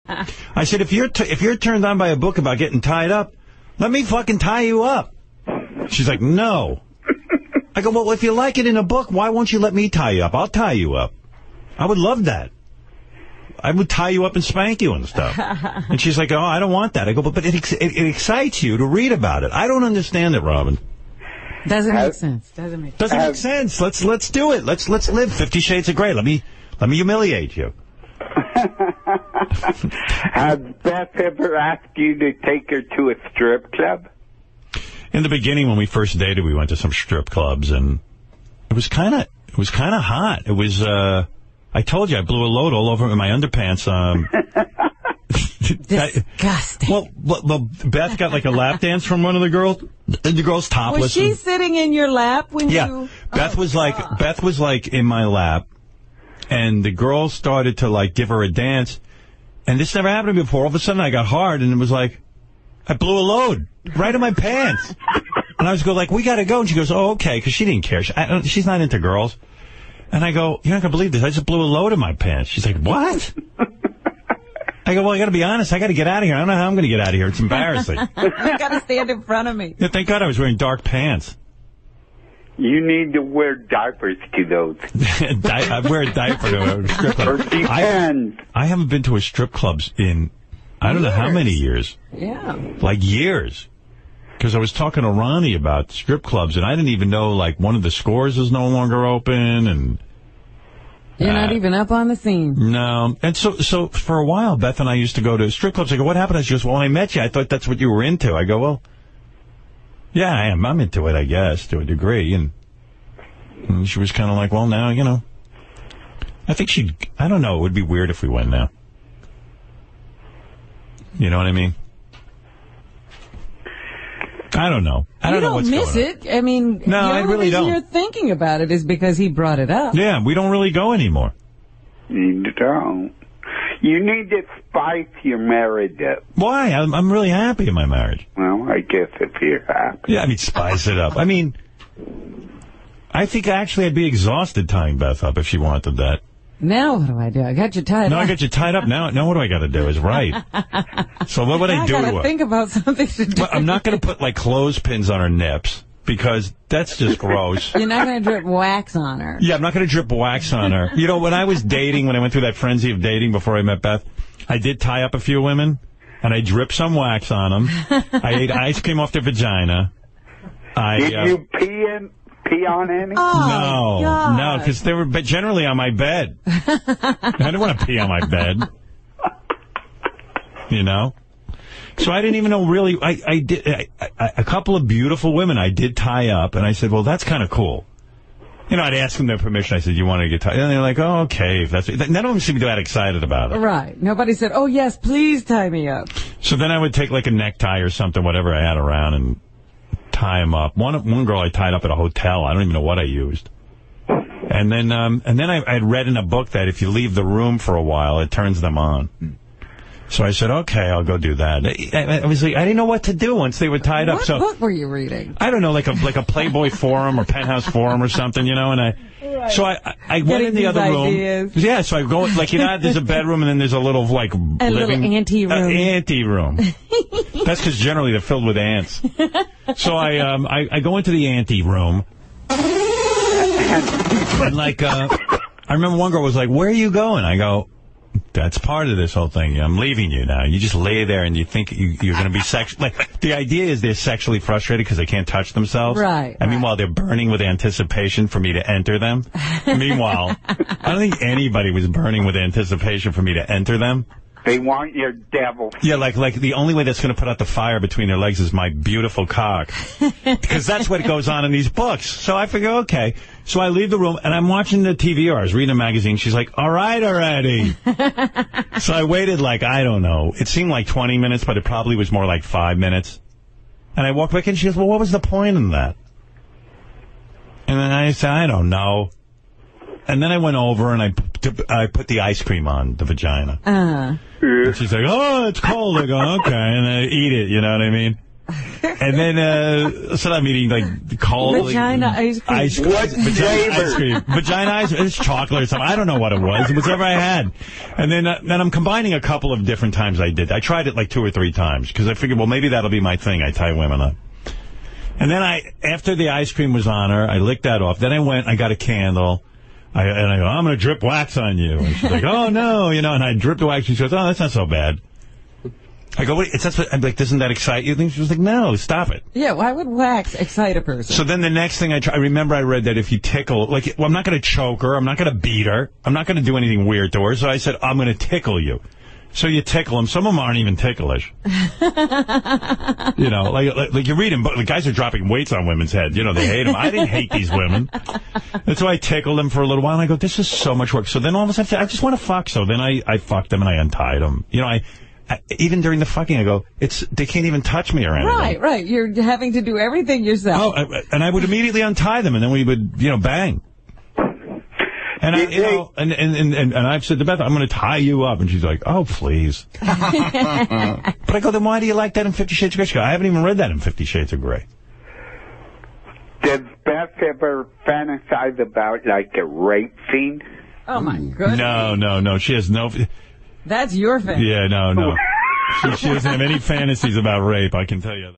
I said, if you're turned on by a book about getting tied up, let me fucking tie you up. She's like, no. I go, well, if you like it in a book, why won't you let me tie you up? I'll tie you up. I would love that. I would tie you up and spank you and stuff. And she's like, oh, I don't want that. I go, but it excites you to read about it. I don't understand it, Robin. Doesn't make sense. Doesn't make sense. Let's do it. Let's live 50 Shades of Grey. Let me humiliate you. Has Beth ever asked you to take her to a strip club? In the beginning, when we first dated, we went to some strip clubs, and it was kind of hot. It was, I told you, I blew a load all over in my underpants. Disgusting. Well, Beth got like a lap dance from one of the girls. The girl's topless. Was she sitting in your lap when you... Yeah. Beth was like in my lap, and the girl started to like give her a dance, and this never happened to me before. All of a sudden, I got hard, and it was like, I blew a load right in my pants. And I was like, we got to go. And she goes, oh, okay, because she didn't care. She's not into girls. And I go, you're not going to believe this. I just blew a load in my pants. She's like, what? I go, well, I got to be honest. I got to get out of here. I don't know how I'm going to get out of here. It's embarrassing. You got to stand in front of me. Yeah, thank God I was wearing dark pants. You need to wear diapers to those. I wear a diaper to a strip club. I haven't been to a strip club in, I don't know how many years. Yeah. Like years. Because I was talking to Ronnie about strip clubs, and I didn't even know, like, one of the Scores is no longer open, and... You're not even up on the scene. No. And so for a while, Beth and I used to go to strip clubs. I go, what happened? She goes, well, when I met you, I thought that's what you were into. I go, well, yeah, I am. I'm into it, I guess, to a degree. And she was kind of like, well, now, you know. I think I don't know, it would be weird if we went now. You know what I mean? I don't know. I don't know what's going on. You don't miss it. I mean, no, I really don't. You're thinking about it is because he brought it up. Yeah, we don't really go anymore. You don't. You need to spice your marriage up. Why? I'm really happy in my marriage. Well, I guess if you're happy. Yeah, I mean, spice it up. I mean, I think actually I'd be exhausted tying Beth up if she wanted that. Now what do I do? I got you tied up. No, I got you tied up. Now what do I got to do is right. So what would I do to her? I got to think about something to do. Well, I'm not going to put, like, clothespins on her nips, because that's just gross. You're not going to drip wax on her. Yeah, I'm not going to drip wax on her. You know, when I was dating, when I went through that frenzy of dating before I met Beth, I did tie up a few women, and I dripped some wax on them. I ate ice cream off their vagina. Did you pee on any? Oh, no, because they were generally on my bed. I didn't want to pee on my bed. You know? So I didn't even know really. I did a couple of beautiful women I did tie up, and I said, well, that's kind of cool. You know, I'd ask them their permission. I said, you want to get tied? And they're like, oh, okay. If that's, none of them seemed that excited about it. Right. Nobody said, oh, yes, please tie me up. So then I would take like a necktie or something, whatever I had around, and tie him up. One girl I tied up at a hotel. I don't even know what I used. And then I'd read in a book that if you leave the room for a while, it turns them on. So I said, okay, I'll go do that. I was like, I didn't know what to do once they were tied up. What book were you reading? I don't know, like a Playboy forum or Penthouse forum or something, you know. And I went in the other room. Yeah, so I go, like, you know, there's a bedroom and then there's a little, like, little ante-room. Ante-room. That's because generally they're filled with ants. So I go into the ante-room. And, like, I remember one girl was like, where are you going? I go, that's part of this whole thing. I'm leaving you now. You just lay there and you think you're going to be sexually... Like, the idea is they're sexually frustrated because they can't touch themselves. Right. And meanwhile, they're burning with anticipation for me to enter them. Meanwhile, I don't think anybody was burning with anticipation for me to enter them. They want your devil. Yeah, like the only way that's going to put out the fire between their legs is my beautiful cock. Because that's what goes on in these books. So I figure, okay. So I leave the room, and I'm watching the TV, or I was reading a magazine. She's like, all right already. So I waited, like, I don't know. It seemed like 20 minutes, but it probably was more like 5 minutes. And I walked back in, and she goes, well, what was the point in that? And then I said, I don't know. And then I went over, and I put the ice cream on the vagina. And she's like, oh, it's cold. I go, okay. And I eat it, you know what I mean? And then, so I'm eating, like, cold... Vagina ice cream. Vagina ice cream. Vagina ice cream. It's chocolate or something. I don't know what it was. It was whatever I had. And then I'm combining a couple of different times I did. I tried it like 2 or 3 times, because I figured, well, maybe that'll be my thing. I tie women up. And then after the ice cream was on her, I licked that off. Then I got a candle. And I go, I'm going to drip wax on you. And she's like, oh, no, and I dripped the wax. She goes, oh, that's not so bad. I go, wait, I'm like, doesn't that excite you? And she was like, no, stop it. Yeah, why would wax excite a person? So then the next thing I remember I read that if you tickle, like, well, I'm not going to choke her. I'm not going to beat her. I'm not going to do anything weird to her. So I said, I'm going to tickle you. So you tickle them. Some of them aren't even ticklish. Like you read them, but the guys are dropping weights on women's heads. They hate them. I didn't hate these women. That's why I tickled them for a little while, and I go, this is so much work. So then all of a sudden, I just want to fuck. So then I fucked them, and I untied them. Even during the fucking, I go, they can't even touch me or anything. Right. You're having to do everything yourself. Oh, and I would immediately untie them, and then we would, bang. And I've said to Beth, I'm going to tie you up. And she's like, oh, please. But I go, then why do you like that in 50 Shades of Grey? She goes, I haven't even read that in 50 Shades of Grey. Does Beth ever fantasize about, like, a rape scene? Oh, my goodness. No. She has no... That's your fantasy. Yeah, no. She doesn't have any fantasies about rape, I can tell you.